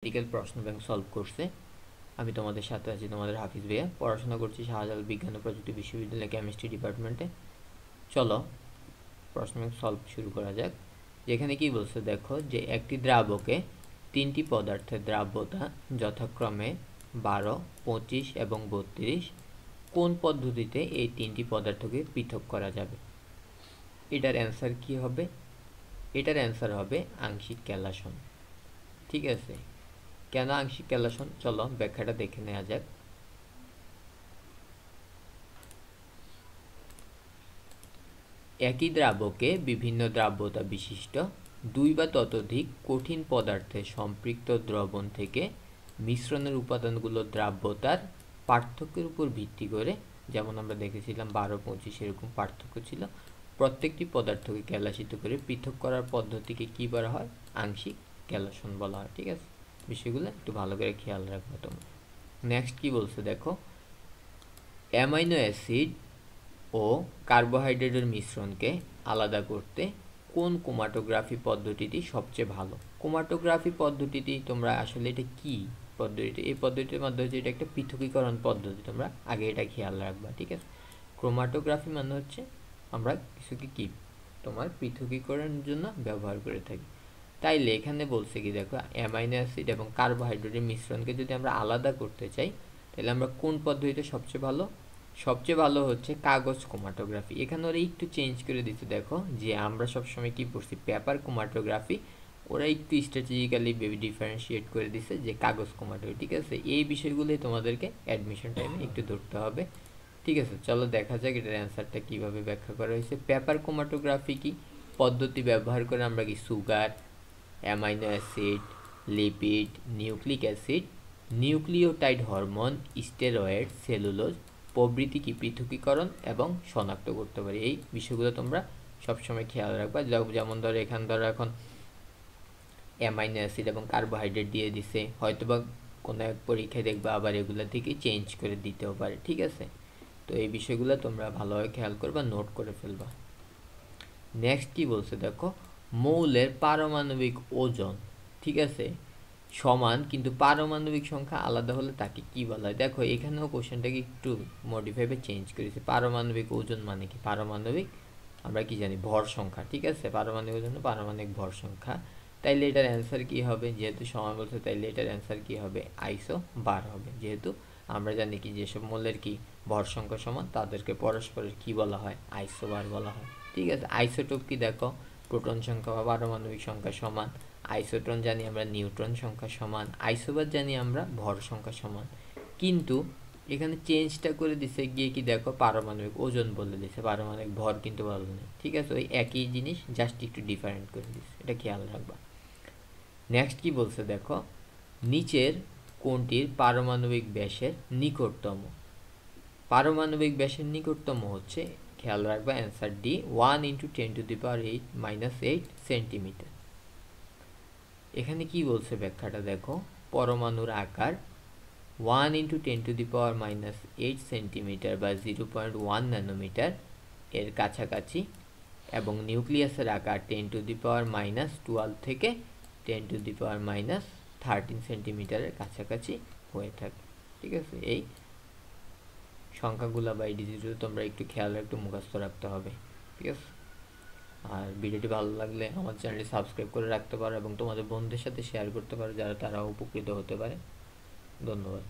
Medical প্রশ্ন bank solve করছে। আমি তোমাদের সাথে আছি, তোমাদের হাফিজ ভাইয়া। পড়াশোনা করছি শাহজালাল বিজ্ঞান ও প্রযুক্তি বিশ্ববিদ্যালয় কেমিস্ট্রি ডিপার্টমেন্টে। চলো প্রশ্ন ব্যাংক সলভ শুরু করা যাক। যেখানে কি বলছে দেখো, যে একটি দ্রাবকে তিনটি পদার্থের দ্রাব্যতা যথাক্রমে 12, 25 এবং 32 কোন পদ্ধতিতে এই তিনটি পদার্থকে পৃথক করা যাবে? এটার অ্যান্সার কি হবে? এটার অ্যান্সার হবে আংশিক ক্যালাসন। ঠিক আছে, কেন আংশিক ক্যালাসন? চলো ব্যাখ্যাটা দেখে নেওয়া যাক। একই দ্রাবকে বিভিন্ন দ্রাব্যতা বিশিষ্ট দুই বা ততোধিক কঠিন পদার্থের সম্পৃক্ত দ্রবণ থেকে মিশ্রণের উপাদানগুলোর দ্রাব্যতার পার্থক্যের উপর ভিত্তি করে, যেমন আমরা দেখেছিলাম 12, 25 এরকম পার্থক্য ছিল, প্রত্যেকটি পদার্থকে ক্যালাসিত করে পৃথক করার পদ্ধতিকে কি বলা হয়? আংশিক ক্যালাসন বলা হয়। ঠিক আছে, বিষয়গুলো একটু ভালো করে খেয়াল রাখবে তোমরা। নেক্সট কি বলছে দেখো, অ্যামাইনো অ্যাসিড ও কার্বোহাইড্রেটের মিশ্রণকে আলাদা করতে কোন ক্রোমাটোগ্রাফি পদ্ধতিটি সবচেয়ে ভালো? ক্রোমাটোগ্রাফি পদ্ধতিটি তোমরা আসলে এটা কি পদ্ধতি? এই পদ্ধতির মাধ্যমে এটা একটা পৃথকীকরণ পদ্ধতি, তোমরা আগে এটা খেয়াল রাখবা। ঠিক আছে, ক্রোমাটোগ্রাফি মানে হচ্ছে আমরা কিছুকে কি তোমার পৃথকীকরণের জন্য ব্যবহার করে থাকি। তাইলে এখানে বলছে কি দেখো, অ্যামাইনো অ্যাসিড এবং কার্বোহাইড্রেটের মিশ্রণকে যদি আমরা আলাদা করতে চাই, তাহলে আমরা কোন পদ্ধতিটা সবচেয়ে ভালো? সবচেয়ে ভালো হচ্ছে কাগজ ক্রোমাটোগ্রাফি। এখানে ওরা একটু চেঞ্জ করে দিতে দেখো, যে আমরা সবসময় কি পড়ছি পেপার ক্রোমাটোগ্রাফি, ওরা একটু স্ট্র্যাটেজিক্যালি ডিফারেন্সিয়েট করে দিছে যে কাগজ ক্রোমাটোগ্রাফি। ঠিক আছে, এই বিষয়গুলোই তোমাদেরকে অ্যাডমিশন টাইমে একটু ধরতে হবে। ঠিক আছে, চলো দেখা যাক এটার অ্যান্সারটা কীভাবে ব্যাখ্যা করা হয়েছে। পেপার ক্রোমাটোগ্রাফি কি পদ্ধতি ব্যবহার করে আমরা কি sugar, amino acid, lipid, nucleic acid, nucleotide hormone, steroid, cellulose প্রভৃতি কি পৃথকীকরণ এবং শনাক্ত করতে পারি। এই বিষয়গুলো তোমরা সবসময় খেয়াল রাখবা। যেমন ধরো এখান ধরো এখন অ্যামাইনো অ্যাসিড এবং কার্বোহাইড্রেট দিয়ে দিছে, হয়তোবা কোনো এক পরীক্ষায় দেখবা আবার এগুলো থেকে চেঞ্জ করে দিতেও পারে। ঠিক আছে, তো এই বিষয়গুলো তোমরা ভালোভাবে খেয়াল করবা, নোট করে ফেলবা। নেক্সট কি বলছে দেখো, মৌলের পারমাণবিক ওজন, ঠিক আছে, সমান কিন্তু পারমাণবিক সংখ্যা আলাদা হলে তাকে কি বলা হয়? দেখো এখানেও কোশ্চেনটাকে একটু মডিফাইভে চেঞ্জ করেছে। পারমাণবিক ওজন মানে কি? পারমাণবিক আমরা কি জানি? ভর সংখ্যা। ঠিক আছে, পারমাণবিক ওজন পারমাণবিক ভর সংখ্যা। তাইলে এটার অ্যান্সার কি হবে? যেহেতু সমান বলছে, তাইলে এটার অ্যান্সার কি হবে? আইসো বার হবে। যেহেতু আমরা জানি কি যেসব মৌলের কি ভর সংখ্যা সমান, তাদেরকে পরস্পরের কি বলা হয়? আইসোবার বলা হয়। ঠিক আছে, আইসোটোপ কি দেখো, প্রোটন সংখ্যা বা পারমাণবিক সংখ্যা সমান। আইসোটন জানি আমরা নিউট্রন সংখ্যা সমান। আইসোবার জানি আমরা ভর সংখ্যা সমান। কিন্তু এখানে চেঞ্জটা করে দিছে গিয়ে কি দেখো, পারমাণবিক ওজন বলে দিছে, পারমাণবিক ভর কিন্তু বলে নেই। ঠিক আছে, ওই একই জিনিস জাস্ট একটু ডিফারেন্ট করে দিছে, এটা খেয়াল রাখবা। নেক্সট কি বলছে দেখো, নিচের কোনটির পারমাণবিক ব্যাসের নিকটতম? পারমাণবিক ব্যাসের নিকটতম হচ্ছে, খেয়াল রাখবা অ্যান্সার ডি, 1 × 10⁻⁸ সেন্টিমিটার। এখানে কি বলছে ব্যাখ্যাটা দেখো, পরমাণুর আকার 1 × 10⁻⁸ সেন্টিমিটার বা 0.1 ন্যানোমিটার এর কাছাকাছি, এবং নিউক্লিয়াসের আকার 10⁻⁻12 থেকে 10⁻⁻13 সেন্টিমিটারের কাছাকাছি হয়ে থাকে। ঠিক আছে, এই সংখ্যাগুলো বা এই ডিজিটগুলো তোমরা একটু খেয়াল একটু মুখস্থ রাখতে হবে। ঠিক আছে, আর ভিডিওটি ভালো লাগলে আমার চ্যানেলটি সাবস্ক্রাইব করে রাখতে পারো এবং তোমাদের বন্ধুদের সাথে শেয়ার করতে পারো, যারা তারা উপকৃত হতে পারে। ধন্যবাদ।